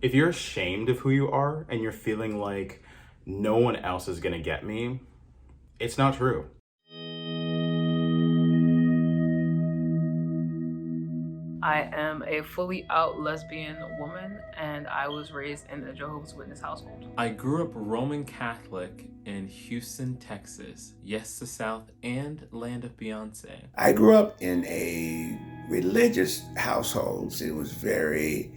If you're ashamed of who you are and you're feeling like no one else is gonna get me, it's not true. I am a fully out lesbian woman, and I was raised in a Jehovah's Witness household. I grew up Roman Catholic in Houston, Texas. Yes, the South and land of Beyonce. I grew up in a religious household. It was very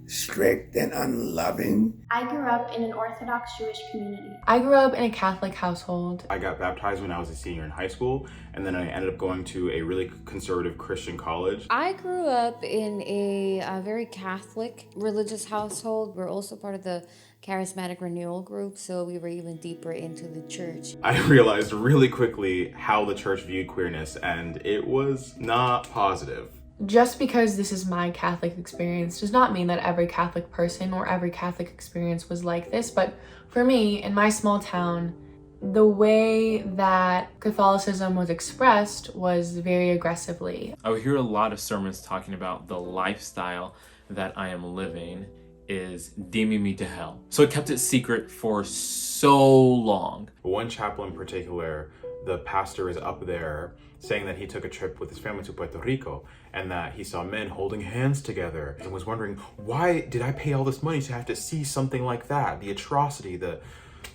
strict and unloving. I grew up in an Orthodox Jewish community. I grew up in a Catholic household. I got baptized when I was a senior in high school, and then I ended up going to a really conservative Christian college. I grew up in a very Catholic religious household. We're also part of the charismatic renewal group, so we were even deeper into the church. I realized really quickly how the church viewed queerness, and it was not positive. Just because this is my Catholic experience does not mean that every Catholic person or every Catholic experience was like this, but for me, in my small town, the way that Catholicism was expressed was very aggressively. I would hear a lot of sermons talking about the lifestyle that I am living is deeming me to hell. So I kept it secret for so long. One chapel in particular, the pastor is up there saying that he took a trip with his family to Puerto Rico and that he saw men holding hands together and was wondering, why did I pay all this money to have to see something like that? The atrocity, the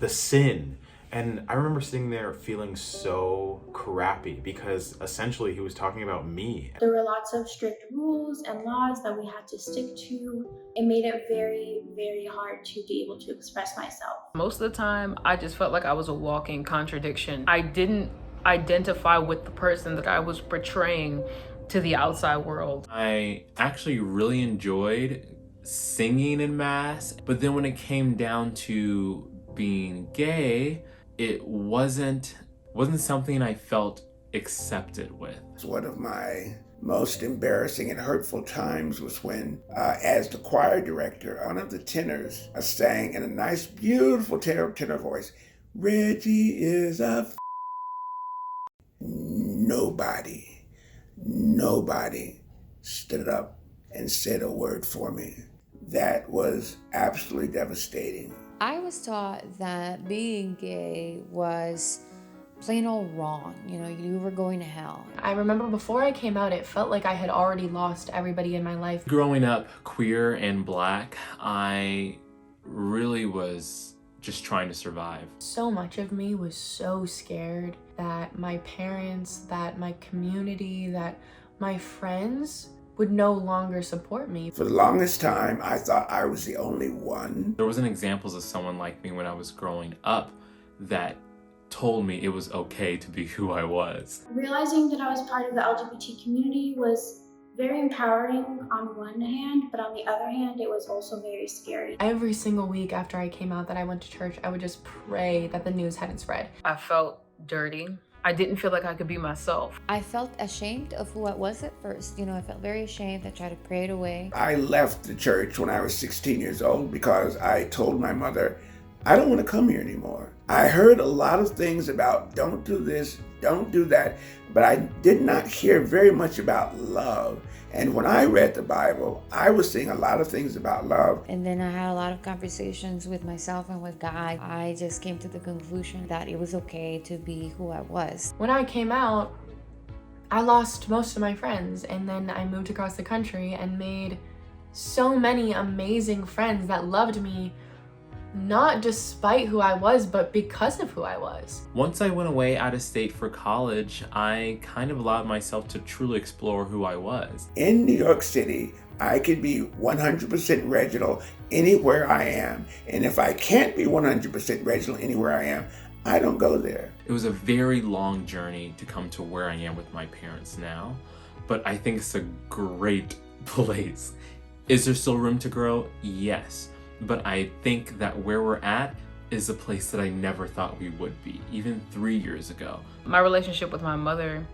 sin. And I remember sitting there feeling so crappy because essentially he was talking about me. There were lots of strict rules and laws that we had to stick to. It made it very, very hard to be able to express myself. Most of the time, I just felt like I was a walking contradiction. I didn't identify with the person that I was portraying to the outside world. I actually really enjoyed singing in mass, but then when it came down to being gay, it wasn't something I felt accepted with. One of my most embarrassing and hurtful times was when, as the choir director, one of the tenors sang in a nice, beautiful tenor voice, "Reggie is a Nobody stood up and said a word for me. That was absolutely devastating. I was taught that being gay was plain old wrong. You know, you were going to hell. I remember before I came out, it felt like I had already lost everybody in my life. Growing up queer and Black, I really was just trying to survive. So much of me was so scared that my parents, that my community, that my friends would no longer support me. For the longest time, I thought I was the only one. There wasn't examples of someone like me when I was growing up that told me it was okay to be who I was. Realizing that I was part of the LGBT community was very empowering on one hand, but on the other hand, it was also very scary. Every single week after I came out that I went to church, I would just pray that the news hadn't spread. I felt dirty. I didn't feel like I could be myself. I felt ashamed of who I was at first. You know, I felt very ashamed. I tried to pray it away. I left the church when I was 16 years old because I told my mother, I don't want to come here anymore. I heard a lot of things about don't do this, don't do that, but I did not hear very much about love. And when I read the Bible, I was seeing a lot of things about love. And then I had a lot of conversations with myself and with God. I just came to the conclusion that it was okay to be who I was. When I came out, I lost most of my friends, and then I moved across the country and made so many amazing friends that loved me, not despite who I was, but because of who I was. Once I went away out of state for college, I kind of allowed myself to truly explore who I was. In New York City, I could be 100% Reginald anywhere I am. And if I can't be 100% Reginald anywhere I am, I don't go there. It was a very long journey to come to where I am with my parents now, but I think it's a great place. Is there still room to grow? Yes. But I think that where we're at is a place that I never thought we would be, even 3 years ago. My relationship with my mother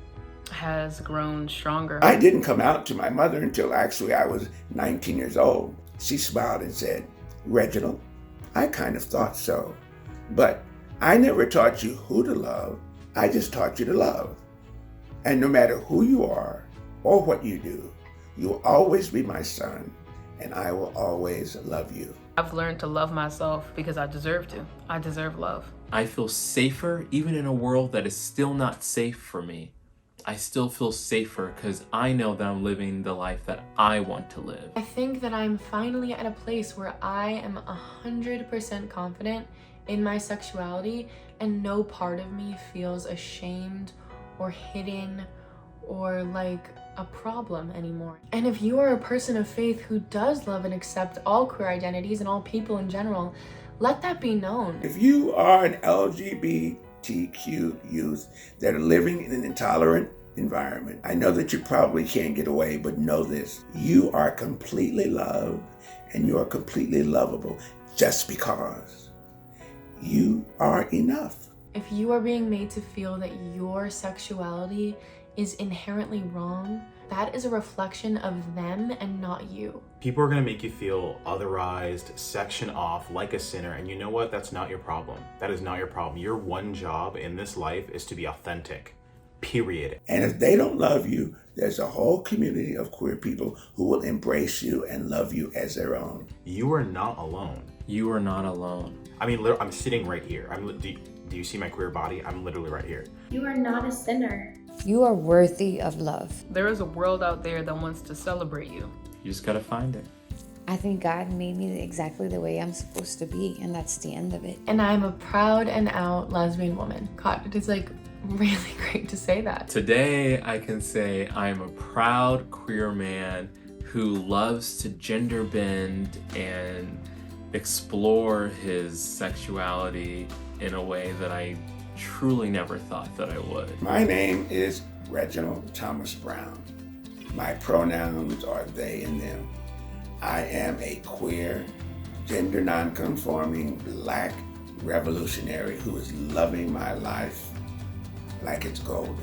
has grown stronger. I didn't come out to my mother until actually I was 19 years old. She smiled and said, Reginald, I kind of thought so, but I never taught you who to love. I just taught you to love. And no matter who you are or what you do, you'll always be my son, and I will always love you. I've learned to love myself because I deserve to. I deserve love. I feel safer even in a world that is still not safe for me. I still feel safer because I know that I'm living the life that I want to live. I think that I'm finally at a place where I am 100% confident in my sexuality and no part of me feels ashamed or hidden or like a problem anymore. And if you are a person of faith who does love and accept all queer identities and all people in general, let that be known. If you are an LGBTQ youth that are living in an intolerant environment, I know that you probably can't get away, but know this: you are completely loved and you are completely lovable just because you are enough. If you are being made to feel that your sexuality is inherently wrong, that is a reflection of them and not you. People are gonna make you feel otherized, section off, like a sinner, and you know what? That's not your problem. That is not your problem. Your one job in this life is to be authentic, period. And if they don't love you, there's a whole community of queer people who will embrace you and love you as their own. You are not alone. You are not alone. I mean, I'm sitting right here. Do you see my queer body? I'm literally right here. You are not a sinner. You are worthy of love. There is a world out there that wants to celebrate you. You just gotta find it. I think God made me exactly the way I'm supposed to be, and that's the end of it. And I'm a proud and out lesbian woman. God, it is like really great to say that. Today, I can say I'm a proud queer man who loves to gender bend and explore his sexuality in a way that I truly never thought that I would. My name is Reginald Thomas Brown. My pronouns are they and them. I am a queer, gender non-conforming, Black revolutionary who is loving my life like it's golden.